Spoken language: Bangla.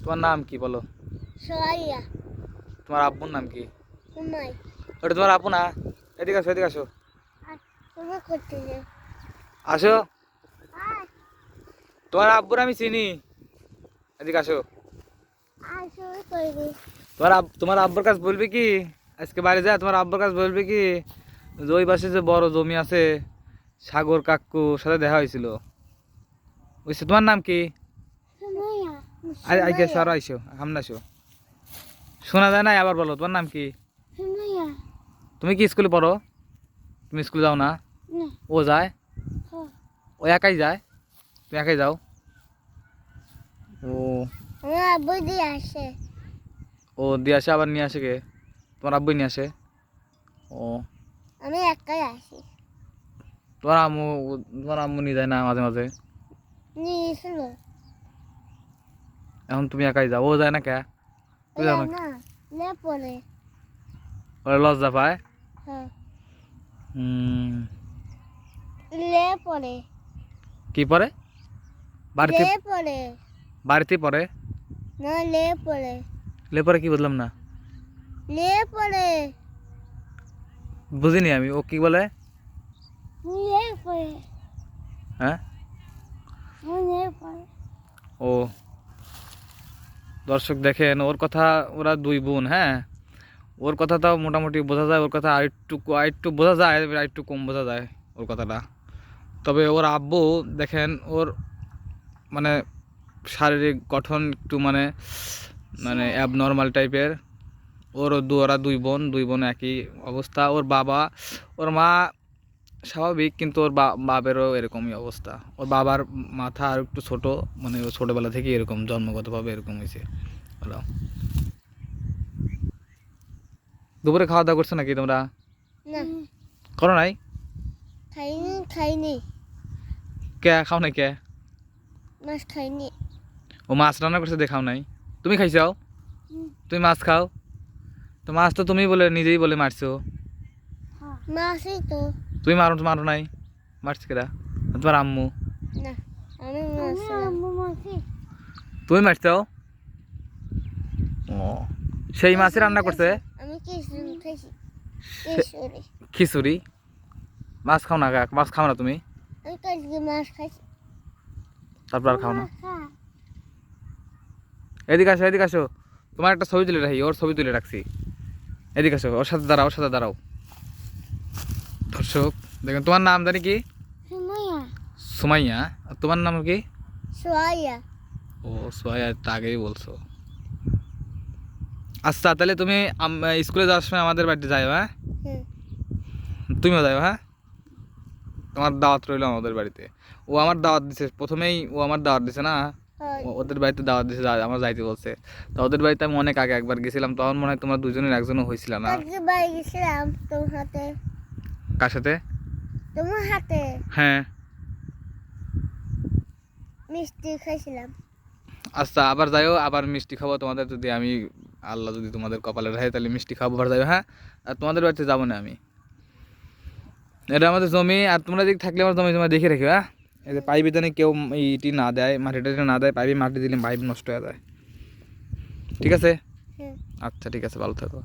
তোমার নাম কি বলো? সোয়াইয়া। তোমার আব্বুর নাম কি? উমাই। ওটা তোমার আব্বু না? এদিকে আসো, এদিকে আসো। তুমি করতেছে? আসো। তোমার আব্বুর আমি চিনি। এদিকে আসো। আসো করবি। তোমার আব্বুর কাছে বলবি কি আজকে বাড়ি যা, তোমার আব্বুর কাছে বলবি কি যে ওই পাশে যে বড় জমি আছে সাগর কাকুর সাথে দেখা হয়েছিল, বুঝছো? তোমার নাম কি? সুমাইয়া। আইকে আসো, আরো আইসো, সামনে আসো। শোনা যায় না, আবার বলো তোমার নাম কি? সুমাইয়া। তুমি কি স্কুলে পড়ো? তুমি স্কুলে যাও না? না। ও যায়? হ্যাঁ। ও একাই যায়? তুমি একাই যাও? ও আমার আব্বু দিয়ে আসে। ও দিয়ে আসে, আবার নিয়ে আসে কে? তোমার আব্বুই নিয়ে আসে? ও আমি একাই আসি। তোমার আম্মু নিয়ে যায় না মাঝে মাঝে? নিয়েছিল। এখন তুমি একাই যাও, ও যায় না কে? তুমি যাও না? না, লে পরে। ওরা লজ্জা পায়? হ্যাঁ। হুম। লে পরে। কি পরে? বাড়িতে? লে পরে। বাড়িতে পরে? না, লে পরে। লে পরে কি বুঝলাম না? লে পরে। বুঝিনি আমি, ও কি বলে? লে পরে। হ্যাঁ। লে পরে। ও দর্শক দেখেন ওর কথা, ওরা দুই বোন, হ্যাঁ। ওর কথাটাও মোটামুটি বোঝা যায়, ওর কথা আরেকটু বোঝা যায়, আরেকটু কম বোঝা যায় ওর কথাটা। তবে ওর আব্বু দেখেন, ওর মানে শারীরিক গঠন একটু মানে মানে অ্যাবনর্মাল টাইপের। ওরা দুই বোন একই অবস্থা। ওর বাবা, ওর মা স্বাভাবিক, কিন্তু ওর বাপেরও এরকমই অবস্থা। ওর বাবার মাথা আর একটু ছোট, মানে ও ছোটোবেলা থেকে এরকম জন্মগতভাবে এরকম হয়েছে। বলো, দুপুরে খাওয়া দাওয়া করছো নাকি তোমরা? না। করো নাই? খাইনি। কে খাও নাই কে? মাছ খাইনি। ও মাছ রান্না করছে দেখাও নাই? তুমি খাইছাও? তুমি মাছ খাও? তো মাছ তো তুমি বলে নিজেই বলে মারছো। মাছই তো। তুমি মারো নাই? মারছে কেরা? তোমার আম্মু? না, আমি মাছ। তুমি মারছো? ও সেই মাছই রান্না করছে? আমি খিচুড়ি খাইছি। খিচুড়ি? মাছ খাও না? মাছ খাও না তুমি? আমি কালকে মাছ খাইছি। তারপর আর খাও না? এদিকে আসো, এদিকে আসো। তোমার একটা ছবি তুলে রাখি, ওর ছবি তুলে রাখছি। এদিকে আসো, ওর সাথে দাঁড়াও, ওর সাথে দাঁড়াও। দর্শক দেখেন, তোমার নাম জানি কি? সুমাইয়া। সুমাইয়া। আর তোমার নাম কি? সোয়াইয়া। ও সোয়া, তো আগেই বলছো। আচ্ছা তাহলে তুমি স্কুলে যাওয়ার সময় আমাদের বাড়িতে যাও, হ্যাঁ? তুমিও যাও, হ্যাঁ? তোমার দাওয়াত রইলো আমাদের বাড়িতে। ও আমার দাওয়াত দিছে, প্রথমেই ও আমার দাওয়াত দিছে না, ওদের বাড়িতে দাওয়াত দিছে, আমার যাইতে বলছে। তো ওদের বাড়িতে আমি অনেক আগে একবার গেছিলাম, তখন মনে হয় তোমরা দুজনের একজনও হয়েছিল না? বাড়ি গেছিলাম তোমার হাতে। কার সাথে? তোমার হাতে হ্যাঁ। মিষ্টি খাইছিলাম। আচ্ছা আবার যাইও, আবার মিষ্টি খাবো তোমাদের, যদি আমি আল্লাহ যদি তোমাদের কপালে রাখে তাহলে মিষ্টি খাবো, আবার যাইও, হ্যাঁ? আর তোমাদের বাড়িতে যাবো না আমি। এটা আমাদের জমি, আর তোমরা যদি থাকলে আমার জমি জমা দেখে রেখো, হ্যাঁ? এই যে পাইপে জানি কেউ ইটি না দেয়, মাটিটা না দেয়, পাইপে মাটি দিলে পাইপ নষ্ট হয়ে যায়। ঠিক আছে? আচ্ছা ঠিক আছে, ভালো থাকো।